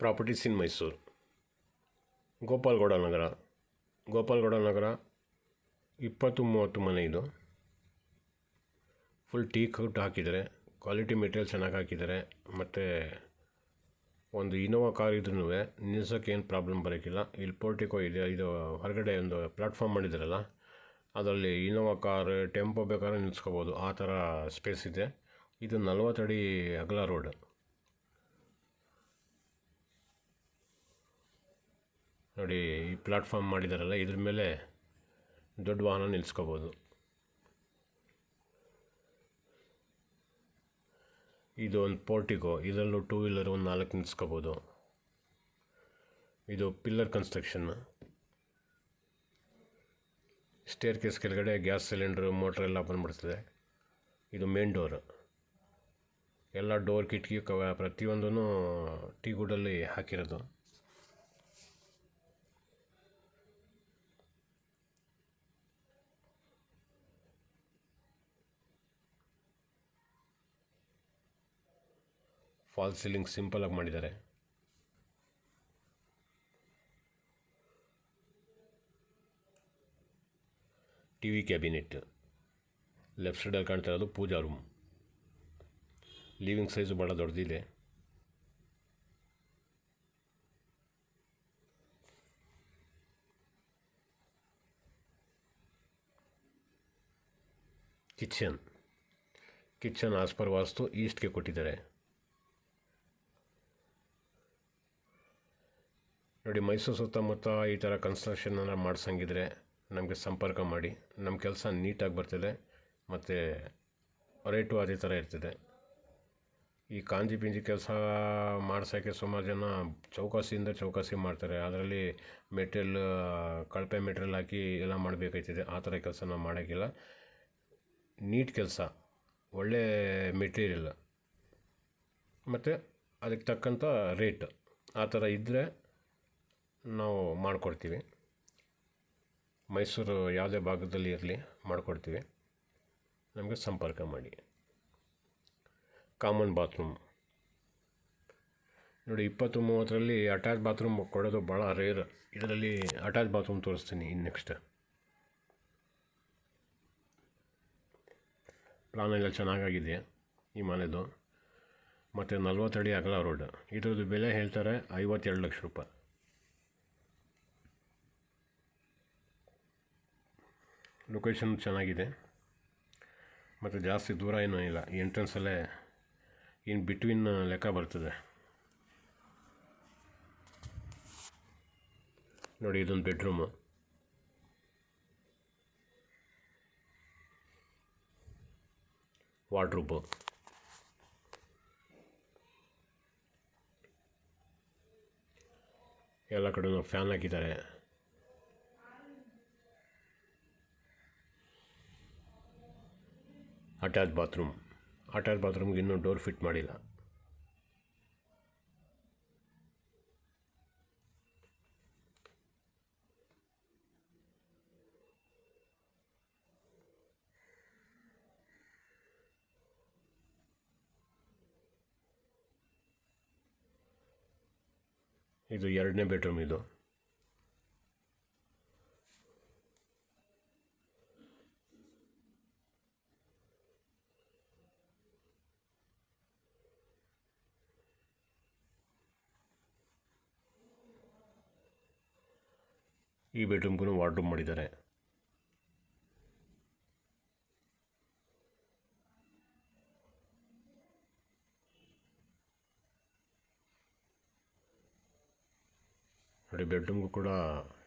Properties in Mysuru. Gopalagowda ನಗರ 20-30 ಮನೆ. ಇದು ಫುಲ್ ಟೀಕ್ ಔಟ್ ಹಾಕಿದ್ದಾರೆ, ಕ್ವಾಲಿಟಿ ಮೆಟೀರಿಯಲ್ ಚೆನ್ನಾಗಿ ಹಾಕಿದ್ದಾರೆ. ಮತ್ತು ಒಂದು ಇನೋವಾ ಕಾರ್ ಇದ್ರೂ ನಿಲ್ಸೋಕ್ಕೆ ಏನು ಪ್ರಾಬ್ಲಮ್ ಬರೋಕ್ಕಿಲ್ಲ. ಇಲ್ಲಿ ಪೋರ್ಟಿಕೋ ಇದೆ, ಇದು ಹೊರಗಡೆ ಒಂದು ಪ್ಲ್ಯಾಟ್ಫಾರ್ಮ್ ಮಾಡಿದ್ದಾರಲ್ಲ, ಅದರಲ್ಲಿ ಇನೋವಾ ಕಾರ್ ಟೆಂಪೋ ಬೇಕಾದ್ರೆ ನಿಲ್ಸ್ಕೋಬೋದು, ಆ ಥರ ಸ್ಪೇಸ್ ಇದೆ. ಇದು 40 ಅಡಿ ಅಗಲ ರೋಡ್. ನೋಡಿ, ಈ ಪ್ಲ್ಯಾಟ್ಫಾರ್ಮ್ ಮಾಡಿದಾರಲ್ಲ, ಇದ್ರ ಮೇಲೆ ದೊಡ್ಡ ವಾಹನ ನಿಲ್ಸ್ಕೋಬೋದು. ಇದು ಒಂದು ಪೋರ್ಟಿಕೋ, ಇದರಲ್ಲೂ 2 ವೀಲರ್ ಒಂದು 4 ನಿಲ್ಸ್ಕೋಬೋದು. ಇದು ಪಿಲ್ಲರ್ ಕನ್ಸ್ಟ್ರಕ್ಷನ್. ಸ್ಟೇರ್ ಕೇಸ್ ಕೆಳಗಡೆ ಗ್ಯಾಸ್ ಸಿಲಿಂಡ್ರು, ಮೋಟ್ರ್ ಎಲ್ಲ ಬಂದ್ಬಿಡ್ತದೆ. ಇದು ಮೇನ್ ಡೋರು. ಎಲ್ಲ ಡೋರ್, ಕಿಟಕಿ ಪ್ರತಿಯೊಂದೂ ಟೀ ವುಡಲ್ಲಿ ಹಾಕಿರೋದು. ಫಾಲ್ ಸೀಲಿಂಗ್ ಸಿಂಪಲಾಗಿ ಮಾಡಿದ್ದಾರೆ. T V cabinet. ಲೆಫ್ಟ್ ಸೈಡಲ್ಲಿ ಕಾಣ್ತಾ ಇರೋದು ಪೂಜಾ ರೂಮ್. ಲಿವಿಂಗ್ ಸೈಜು ಭಾಳ ದೊಡ್ಡದಿದೆ. ಕಿಚನ್ ಆಸ್ ಪರ್ ವಾಸ್ತು ಈಸ್ಟ್ಗೆ ಕೊಟ್ಟಿದ್ದಾರೆ. ನೋಡಿ, ಮೈಸೂರು ಸುತ್ತಮುತ್ತ ಈ ಥರ ಕನ್ಸ್ಟ್ರಕ್ಷನನ್ನು ಮಾಡಿಸಂಗಿದ್ರೆ ನಮಗೆ ಸಂಪರ್ಕ ಮಾಡಿ. ನಮ್ಮ ಕೆಲಸ ನೀಟಾಗಿ ಬರ್ತದೆ ಮತ್ತು ರೇಟು ಅದೇ ಥರ ಇರ್ತದೆ. ಈ ಕಾಂಜಿ ಪಿಂಜಿ ಕೆಲಸ ಮಾಡ್ಸೋಕ್ಕೆ ಸುಮಾರು ಜನ ಚೌಕಾಸಿ ಮಾಡ್ತಾರೆ. ಅದರಲ್ಲಿ ಮೆಟೀರಿಯಲ್, ಕಳಪೆ ಮೆಟೀರಿಯಲ್ ಹಾಕಿ ಎಲ್ಲ ಮಾಡಬೇಕಾಯ್ತದೆ. ಆ ಥರ ಕೆಲಸ ನಾವು ಮಾಡೋಕ್ಕಿಲ್ಲ. ನೀಟ್ ಕೆಲಸ, ಒಳ್ಳೆ ಮೆಟೀರಿಯಲ್ ಮತ್ತು ಅದಕ್ಕೆ ತಕ್ಕಂಥ ರೇಟ್, ಆ ಥರ ಇದ್ದರೆ ನಾವು ಮಾಡಿಕೊಡ್ತೀವಿ. ಮೈಸೂರು ಯಾವುದೇ ಭಾಗದಲ್ಲಿ ಇರಲಿ ಮಾಡಿಕೊಡ್ತೀವಿ. ನಮಗೆ ಸಂಪರ್ಕ ಮಾಡಿ. ಕಾಮನ್ ಬಾತ್ರೂಮ್ ನೋಡಿ, 20-30ರಲ್ಲಿ ಅಟ್ಯಾಚ್ ಬಾತ್ರೂಮ್ ಕೊಡೋದು ಭಾಳ ರೇರ್. ಇದರಲ್ಲಿ ಅಟ್ಯಾಚ್ ಬಾತ್ರೂಮ್ ತೋರಿಸ್ತೀನಿ ಇನ್ನು ನೆಕ್ಸ್ಟ್. ಪ್ಲಾನ್ ಎಲ್ಲ ಚೆನ್ನಾಗಾಗಿದೆ ಈ ಮನೆದು. ಮತ್ತು 40 ಅಡಿ ಅಗಲ ರೋಡ್. ಇದ್ರದ್ದು ಬೆಲೆ ಹೇಳ್ತಾರೆ 52 ಲಕ್ಷ ರೂಪಾಯಿ. ಲೊಕೇಶನ್ ಚೆನ್ನಾಗಿದೆ ಮತ್ತು ಜಾಸ್ತಿ ದೂರ ಏನೂ ಇಲ್ಲ. ಎಂಟ್ರೆನ್ಸಲ್ಲೇ ಇನ್ ಬಿಟ್ವೀನ್ ಲೆಕ್ಕ ಬರ್ತದೆ. ನೋಡಿ, ಇದೊಂದು ಬೆಡ್ರೂಮು. ವಾರ್ಡ್ರೋಬು. ಎಲ್ಲ ಕಡೆಯೂ ಫ್ಯಾನ್ ಹಾಕಿದ್ದಾರೆ. ಅಟ್ಯಾಚ್ ಬಾತ್ರೂಮ್ಗೆ ಇನ್ನೂ ಡೋರ್ ಫಿಟ್ ಮಾಡಿಲ್ಲ. ಇದು 2ನೇ ಬೆಡ್ರೂಮ್. ಇದು ಈ ಬೆಡ್ರೂಮ್ಗೂ ವಾರ್ಡ್ರೂಮ್ ಮಾಡಿದ್ದಾರೆ. ನೋಡಿ, ಬೆಡ್ರೂಮ್ಗೂ ಕೂಡ